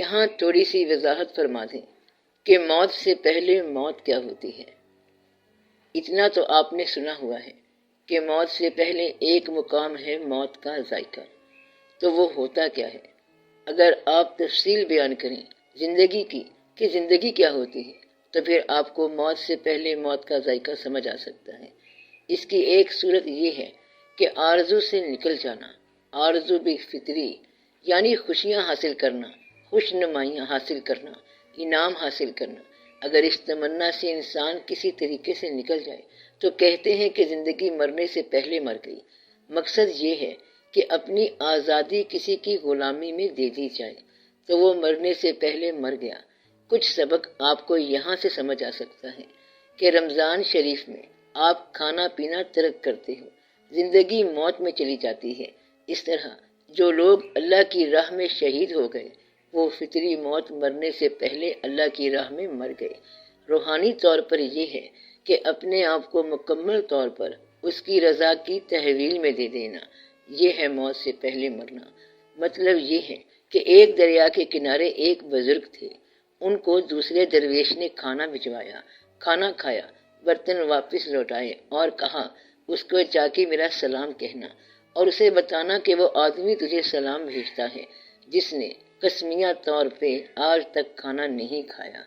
یہاں تھوڑی سی وضاحت فرما دیں کہ موت سے پہلے موت کیا ہوتی ہے۔ اتنا تو آپ نے سنا ہوا ہے کہ موت سے پہلے ایک مقام ہے موت کا ذائقہ، تو وہ ہوتا کیا ہے؟ اگر آپ تفصیل بیان کریں زندگی کی کہ زندگی کیا ہوتی ہے، تو پھر آپ کو موت سے پہلے موت کا ذائقہ سمجھ آ سکتا ہے۔ اس کی ایک صورت یہ ہے کہ آرزو سے نکل جانا، آرزو بھی فطری، یعنی خوشیاں حاصل کرنا، خوش نمائیاں حاصل کرنا، انعام حاصل کرنا۔ اگر اس تمنا سے انسان کسی طریقے سے نکل جائے تو کہتے ہیں کہ زندگی مرنے سے پہلے مر گئی۔ مقصد یہ ہے کہ اپنی آزادی کسی کی غلامی میں دے دی جائے تو وہ مرنے سے پہلے مر گیا۔ کچھ سبق آپ کو یہاں سے سمجھ آ سکتا ہے کہ رمضان شریف میں آپ کھانا پینا ترک کرتے ہو، زندگی موت میں چلی جاتی ہے۔ اس طرح جو لوگ اللہ کی راہ میں شہید ہو گئے وہ فطری موت مرنے سے پہلے اللہ کی راہ میں مر گئے۔ روحانی طور پر یہ ہے کہ اپنے آپ کو مکمل طور پر اس کی رضا کی تحویل میں دے دینا، یہ ہے موت سے پہلے مرنا۔ مطلب یہ ہے کہ ایک دریا کے کنارے ایک بزرگ تھے، ان کو دوسرے درویش نے کھانا بھجوایا، کھانا کھایا، برتن واپس لوٹائے اور کہا اس کو جا کے میرا سلام کہنا اور اسے بتانا کہ وہ آدمی تجھے سلام بھیجتا ہے جس نے قسمیہ طور پہ آج تک کھانا نہیں کھایا۔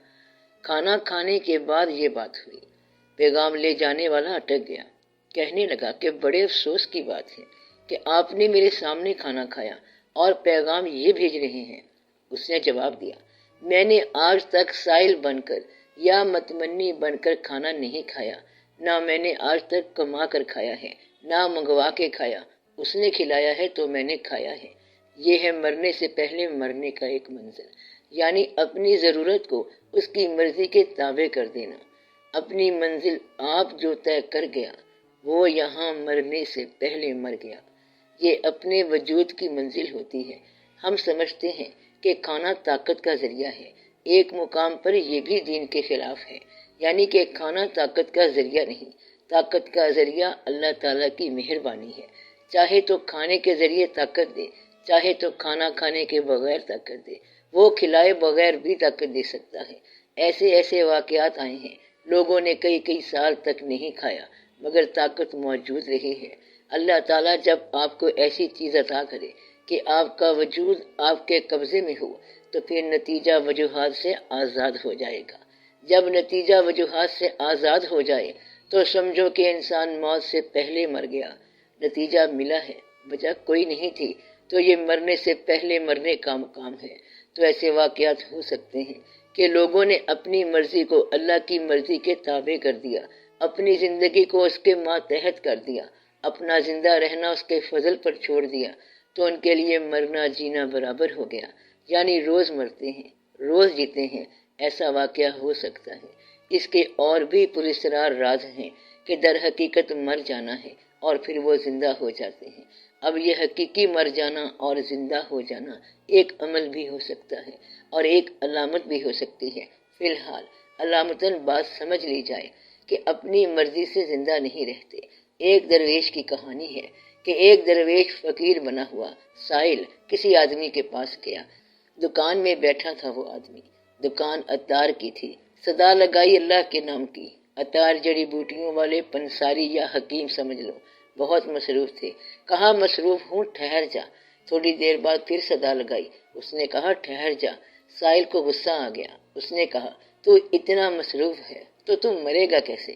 کھانا کھانے کے بعد یہ بات ہوئی، پیغام لے جانے والا اٹک گیا، کہنے لگا کہ بڑے افسوس کی بات ہے کہ آپ نے میرے سامنے کھانا کھایا اور پیغام یہ بھیج رہے ہیں۔ اس نے جواب دیا، میں نے آج تک سائل بن کر یا متمنی بن کر کھانا نہیں کھایا، نہ میں نے آج تک کما کر کھایا ہے، نہ منگوا کے کھایا، اس نے کھلایا ہے تو میں نے کھایا ہے۔ یہ ہے مرنے سے پہلے مرنے کا ایک منظر، یعنی اپنی ضرورت کو اس کی مرضی کے تابع کر دینا۔ اپنی منزل آپ جو طے کر گیا وہ یہاں مرنے سے پہلے مر گیا۔ یہ اپنے وجود کی منزل ہوتی ہے۔ ہم سمجھتے ہیں کہ کھانا طاقت کا ذریعہ ہے، ایک مقام پر یہ بھی دین کے خلاف ہے، یعنی کہ کھانا طاقت کا ذریعہ نہیں، طاقت کا ذریعہ اللہ تعالیٰ کی مہربانی ہے۔ چاہے تو کھانے کے ذریعے طاقت دے، چاہے تو کھانا کھانے کے بغیر طاقت دے، وہ کھلائے بغیر بھی طاقت دے سکتا ہے۔ ایسے واقعات آئے ہیں، لوگوں نے کئی سال تک نہیں کھایا مگر طاقت موجود رہی ہے۔ اللہ تعالیٰ جب آپ کو ایسی چیز عطا کرے کہ آپ کا وجود آپ کے قبضے میں ہو تو پھر نتیجہ وجوہات سے آزاد ہو جائے گا۔ جب نتیجہ وجوہات سے آزاد ہو جائے تو سمجھو کہ انسان موت سے پہلے مر گیا۔ نتیجہ ملا ہے، وجہ کوئی نہیں تھی، تو یہ مرنے سے پہلے مرنے کا مقام ہے۔ تو ایسے واقعات ہو سکتے ہیں کہ لوگوں نے اپنی مرضی کو اللہ کی مرضی کے تابع کر دیا، اپنی زندگی کو اس کے ماتحت کر دیا، اپنا زندہ رہنا اس کے فضل پر چھوڑ دیا، تو ان کے لیے مرنا جینا برابر ہو گیا، یعنی روز مرتے ہیں روز جیتے ہیں۔ ایسا واقعہ ہو سکتا ہے۔ اس کے اور بھی پراسرار راز ہیں کہ در حقیقت مر جانا ہے اور پھر وہ زندہ ہو جاتے ہیں۔ اب یہ حقیقی مر جانا اور زندہ ہو جانا ایک عمل بھی ہو سکتا ہے اور ایک علامت بھی ہو سکتی ہے۔ فی الحال علامتاً بات سمجھ لی جائے کہ اپنی مرضی سے زندہ نہیں رہتے۔ ایک درویش کی کہانی ہے کہ ایک درویش فقیر بنا ہوا سائل کسی آدمی کے پاس گیا۔ دکان میں بیٹھا تھا وہ آدمی، دکان عطار کی تھی۔ صدا لگائی اللہ کے نام کی۔ عطار جڑی بوٹیوں والے پنساری یا حکیم سمجھ لو، بہت مصروف تھے۔ کہا مصروف ہوں، ٹھہر جا۔ تھوڑی دیر بعد پھر صدا لگائی، اس نے کہا ٹھہر جا۔ سائل کو غصہ آ گیا، اس نے کہا تو اتنا مصروف ہے تو تم مرے گا کیسے؟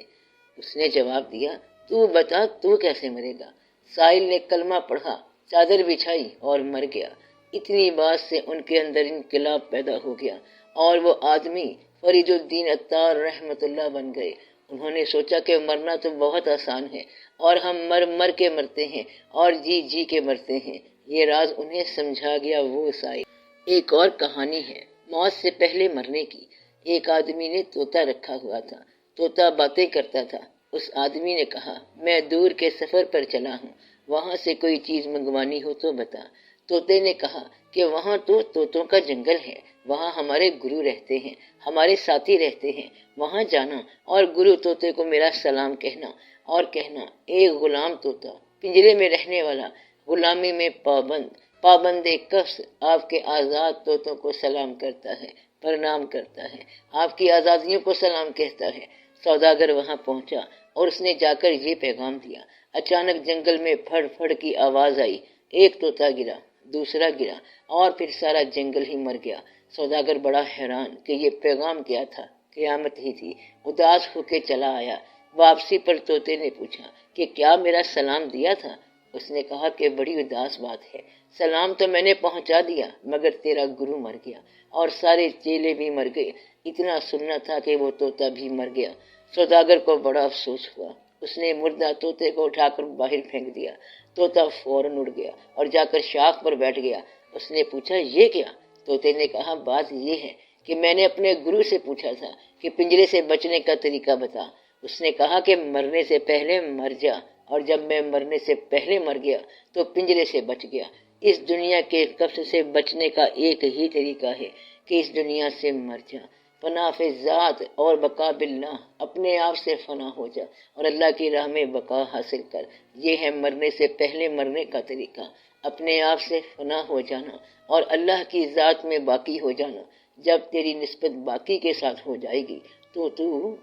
اس نے جواب دیا تو بتا تو کیسے مرے گا؟ سائل نے کلمہ پڑھا، چادر بچھائی اور مر گیا۔ اتنی بات سے ان کے اندر انقلاب پیدا ہو گیا اور وہ آدمی فرید الدین عطار رحمت اللہ بن گئے۔ انہوں نے سوچا کہ مرنا تو بہت آسان ہے اور ہم مر کے مرتے ہیں اور جی کے مرتے ہیں۔ یہ راز انہیں سمجھا گیا وہ سائل۔ ایک اور کہانی ہے موت سے پہلے مرنے کی۔ ایک آدمی نے طوطا رکھا ہوا تھا، طوطا باتیں کرتا تھا۔ اس آدمی نے کہا میں دور کے سفر پر چلا ہوں، وہاں سے کوئی چیز منگوانی ہو تو بتا۔ طوطے نے کہا کہ وہاں تو طوطوں کا جنگل ہے، وہاں ہمارے گرو رہتے ہیں، ہمارے ساتھی رہتے ہیں، وہاں جانا اور گرو طوطے کو میرا سلام کہنا اور کہنا ایک غلام طوطا پنجرے میں رہنے والا، غلامی میں پابند، پابند قفس آپ کے آزاد طوطوں کو سلام کرتا ہے، پرنام کرتا ہے، آپ کی آزادیوں کو سلام کہتا ہے۔ سوداگر وہاں پہنچا اور اس نے جا کر یہ پیغام دیا۔ اچانک جنگل میں پھڑ پھڑ کی آواز آئی، ایک طوطا گرا، دوسرا گرا اور پھر سارا جنگل ہی مر گیا۔ سوداگر بڑا حیران کہ یہ پیغام کیا تھا، قیامت ہی تھی۔ اداس ہو کے چلا آیا۔ واپسی پر طوطے نے پوچھا کہ کیا میرا سلام دیا تھا؟ اس نے کہا کہ بڑی اداس بات ہے، سلام تو میں نے پہنچا دیا مگر تیرا گرو مر گیا اور سارے چیلے بھی مر گئے۔ اتنا سننا تھا کہ وہ طوطا بھی مر گیا۔ سوداگر کو بڑا افسوس ہوا۔ اس نے مردہ طوطے کو اٹھا کر باہر پھینک دیا۔ طوطا فوراً اڑ گیا اور جا کر شاخ پر بیٹھ گیا۔ اس نے پوچھا یہ کیا؟ طوطے نے کہا بات یہ ہے کہ میں نے اپنے گرو سے پوچھا تھا کہ پنجرے سے بچنے کا طریقہ بتا۔ اس نے کہا کہ مرنے سے پہلے مر جا، اور جب میں مرنے سے پہلے مر گیا تو پنجرے سے بچ گیا۔ اس دنیا کے قبض سے بچنے کا ایک ہی طریقہ ہے کہ اس دنیا سے مر جا۔ فنا فی ذات اور بقا باللہ، اپنے آپ سے فنا ہو جا اور اللہ کی راہ میں بقا حاصل کر۔ یہ ہے مرنے سے پہلے مرنے کا طریقہ، اپنے آپ سے فنا ہو جانا اور اللہ کی ذات میں باقی ہو جانا۔ جب تیری نسبت باقی کے ساتھ ہو جائے گی تو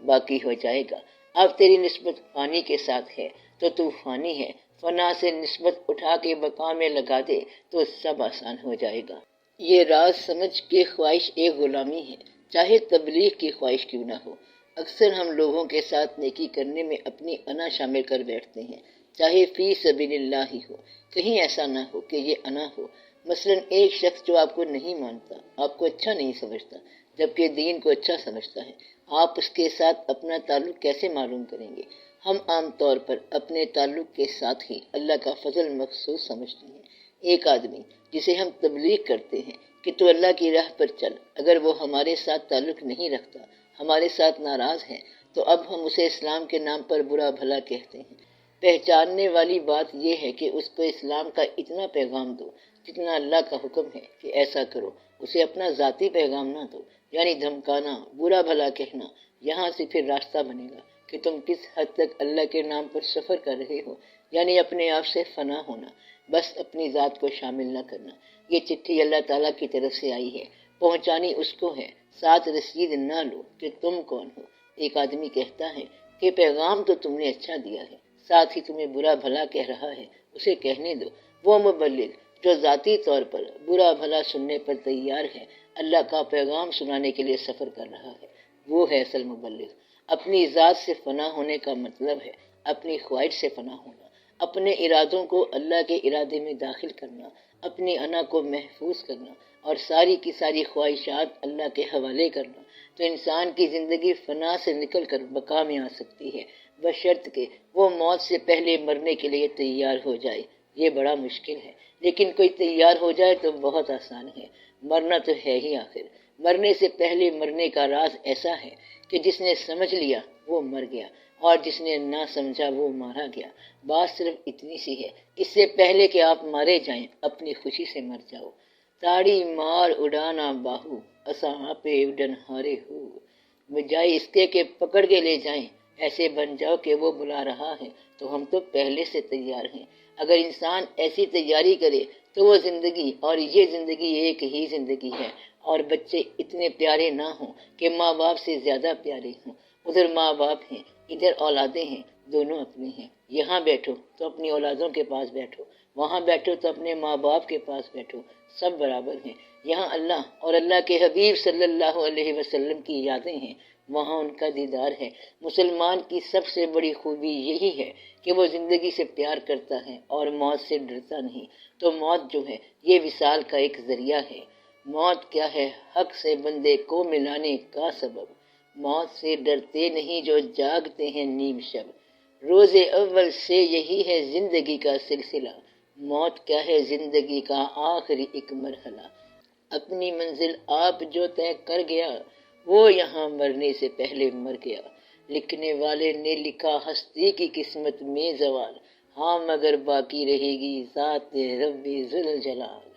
باقی ہو جائے گا۔ اب تیری نسبت فانی کے ساتھ ہے تو فانی ہے۔ فنا سے نسبت اٹھا کے بقا میں لگا دے تو سب آسان ہو جائے گا۔ یہ راز سمجھ کے خواہش ایک غلامی ہے، چاہے تبلیغ کی خواہش کیوں نہ ہو۔ اکثر ہم لوگوں کے ساتھ نیکی کرنے میں اپنی انا شامل کر بیٹھتے ہیں، چاہے فی سبیل اللہ ہی ہو۔ کہیں ایسا نہ ہو کہ یہ انا ہو۔ مثلا ایک شخص جو آپ کو نہیں مانتا، آپ کو اچھا نہیں سمجھتا جبکہ دین کو اچھا سمجھتا ہے، آپ اس کے ساتھ اپنا تعلق کیسے معلوم کریں گے؟ ہم عام طور پر اپنے تعلق کے ساتھ ہی اللہ کا فضل مخصوص سمجھتے ہیں۔ ایک آدمی جسے ہم تبلیغ کرتے ہیں کہ تو اللہ کی راہ پر چل، اگر وہ ہمارے ساتھ تعلق نہیں رکھتا، ہمارے ساتھ ناراض ہے، تو اب ہم اسے اسلام کے نام پر برا بھلا کہتے ہیں۔ پہچاننے والی بات یہ ہے کہ اس کو اسلام کا اتنا پیغام دو جتنا اللہ کا حکم ہے کہ ایسا کرو، اسے اپنا ذاتی پیغام نہ دو، یعنی دھمکانا، برا بھلا کہنا۔ یہاں سے پھر راستہ بنے گا کہ تم کس حد تک اللہ کے نام پر سفر کر رہے ہو، یعنی اپنے آپ سے فنا ہونا، بس اپنی ذات کو شامل نہ کرنا۔ یہ چٹھی اللہ تعالیٰ کی طرف سے آئی ہے، پہنچانی اس کو ہے، ساتھ رسید نہ لو کہ تم کون ہو۔ ایک آدمی کہتا ہے کہ پیغام تو تم نے اچھا دیا ہے، ساتھ ہی تمہیں برا بھلا کہہ رہا ہے، اسے کہنے دو۔ وہ مبلغ جو ذاتی طور پر برا بھلا سننے پر تیار ہے، اللہ کا پیغام سنانے کے لیے سفر کر رہا ہے، وہ ہے اصل مبلغ۔ اپنی ذات سے فنا ہونے کا مطلب ہے اپنی خواہش سے فنا ہونا، اپنے ارادوں کو اللہ کے ارادے میں داخل کرنا، اپنی انا کو محفوظ کرنا اور ساری کی ساری خواہشات اللہ کے حوالے کرنا۔ تو انسان کی زندگی فنا سے نکل کر بقا میں آ سکتی ہے، بشرط کہ وہ موت سے پہلے مرنے کے لیے تیار ہو جائے۔ یہ بڑا مشکل ہے، لیکن کوئی تیار ہو جائے تو بہت آسان ہے۔ مرنا تو ہے ہی آخر۔ مرنے سے پہلے مرنے کا راز ایسا ہے کہ جس نے سمجھ لیا وہ مر گیا اور جس نے نہ سمجھا وہ مارا گیا۔ بات صرف اتنی سی ہے، اس سے پہلے کہ آپ مارے جائیں اپنی خوشی سے مر جاؤ۔ تاڑی مار اڑانا باہو، اساں پہ اڈن ہارے ہو، بجائے اس کے کہ پکڑ کے لے جائیں، ایسے بن جاؤ کہ وہ بلا رہا ہے تو ہم تو پہلے سے تیار ہیں۔ اگر انسان ایسی تیاری کرے تو وہ زندگی اور یہ زندگی ایک ہی زندگی ہے، اور بچے اتنے پیارے نہ ہوں کہ ماں باپ سے زیادہ پیارے ہوں۔ ادھر ماں باپ ہیں، ادھر اولادیں ہیں، دونوں اپنی ہیں۔ یہاں بیٹھو تو اپنی اولادوں کے پاس بیٹھو، وہاں بیٹھو تو اپنے ماں باپ کے پاس بیٹھو، سب برابر ہیں۔ یہاں اللہ اور اللہ کے حبیب صلی اللہ علیہ وسلم کی یادیں ہیں، وہاں ان کا دیدار ہے۔ مسلمان کی سب سے بڑی خوبی یہی ہے کہ وہ زندگی سے پیار کرتا ہے اور موت سے ڈرتا نہیں۔ تو موت جو ہے یہ وصال کا ایک ذریعہ ہے۔ موت کیا ہے؟ حق سے بندے کو ملانے کا سبب۔ موت سے ڈرتے نہیں جو جاگتے ہیں نیم شب، روز اول سے یہی ہے زندگی کا سلسلہ۔ موت کیا ہے؟ زندگی کا آخری ایک مرحلہ۔ اپنی منزل آپ جو طے کر گیا وہ یہاں مرنے سے پہلے مر گیا۔ لکھنے والے نے لکھا ہستی کی قسمت میں زوال، ہاں مگر باقی رہے گی ذات رب ذوالجلال۔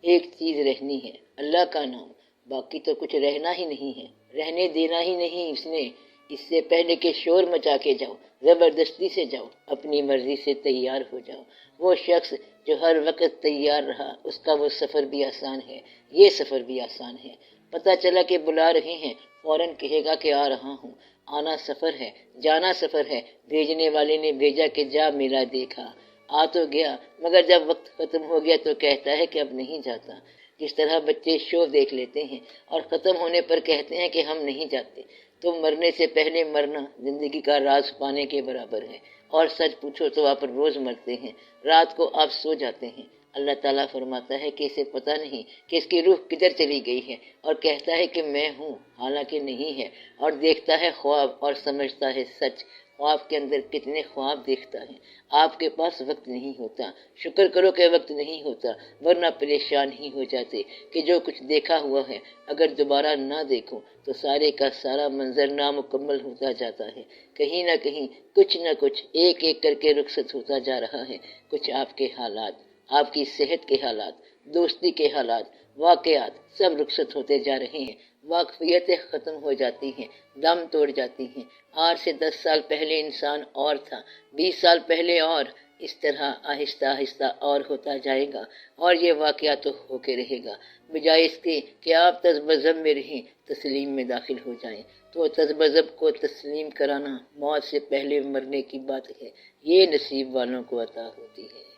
ایک چیز رہنی ہے، اللہ کا نام، باقی تو کچھ رہنا ہی نہیں ہے، رہنے دینا ہی نہیں اس نے۔ اس سے پہلے کہ شور مچا کے جاؤ، زبردستی سے جاؤ، اپنی مرضی سے تیار ہو جاؤ۔ وہ شخص جو ہر وقت تیار رہا، اس کا وہ سفر بھی آسان ہے، یہ سفر بھی آسان ہے۔ پتہ چلا کہ بلا رہے ہیں، فوراً کہے گا کہ آ رہا ہوں۔ آنا سفر ہے، جانا سفر ہے۔ بھیجنے والے نے بھیجا کہ جا میرا دیکھا، آ تو گیا، مگر جب وقت ختم ہو گیا تو کہتا ہے کہ اب نہیں جاتا۔ جس طرح بچے شو دیکھ لیتے ہیں اور ختم ہونے پر کہتے ہیں کہ ہم نہیں جاتے، تو مرنے سے پہلے مرنا زندگی کا راز پانے کے برابر ہے۔ اور سچ پوچھو تو آپ روز مرتے ہیں، رات کو آپ سو جاتے ہیں۔ اللہ تعالیٰ فرماتا ہے کہ اسے پتہ نہیں کہ اس کی روح کدھر چلی گئی ہے، اور کہتا ہے کہ میں ہوں، حالانکہ نہیں ہے، اور دیکھتا ہے خواب اور سمجھتا ہے سچ۔ خواب کے اندر کتنے خواب دیکھتا ہے۔ آپ کے پاس وقت نہیں ہوتا، شکر کرو کہ وقت نہیں ہوتا، ورنہ پریشان ہی ہو جاتے کہ جو کچھ دیکھا ہوا ہے اگر دوبارہ نہ دیکھو تو سارے کا سارا منظر نامکمل ہوتا جاتا ہے۔ کہیں نہ کہیں کچھ نہ کچھ ایک ایک کر کے رخصت ہوتا جا رہا ہے۔ کچھ آپ کے حالات، آپ کی صحت کے حالات، دوستی کے حالات، واقعات سب رخصت ہوتے جا رہے ہیں۔ واقفیتیں ختم ہو جاتی ہیں، دم توڑ جاتی ہیں۔ 8 سے 10 سال پہلے انسان اور تھا، 20 سال پہلے اور، اس طرح آہستہ آہستہ اور ہوتا جائے گا، اور یہ واقعہ تو ہو کے رہے گا۔ بجائے اس کے کہ آپ تذبذب میں رہیں، تسلیم میں داخل ہو جائیں، تو تذبذب کو تسلیم کرانا موت سے پہلے مرنے کی بات ہے، یہ نصیب والوں کو عطا ہوتی ہے۔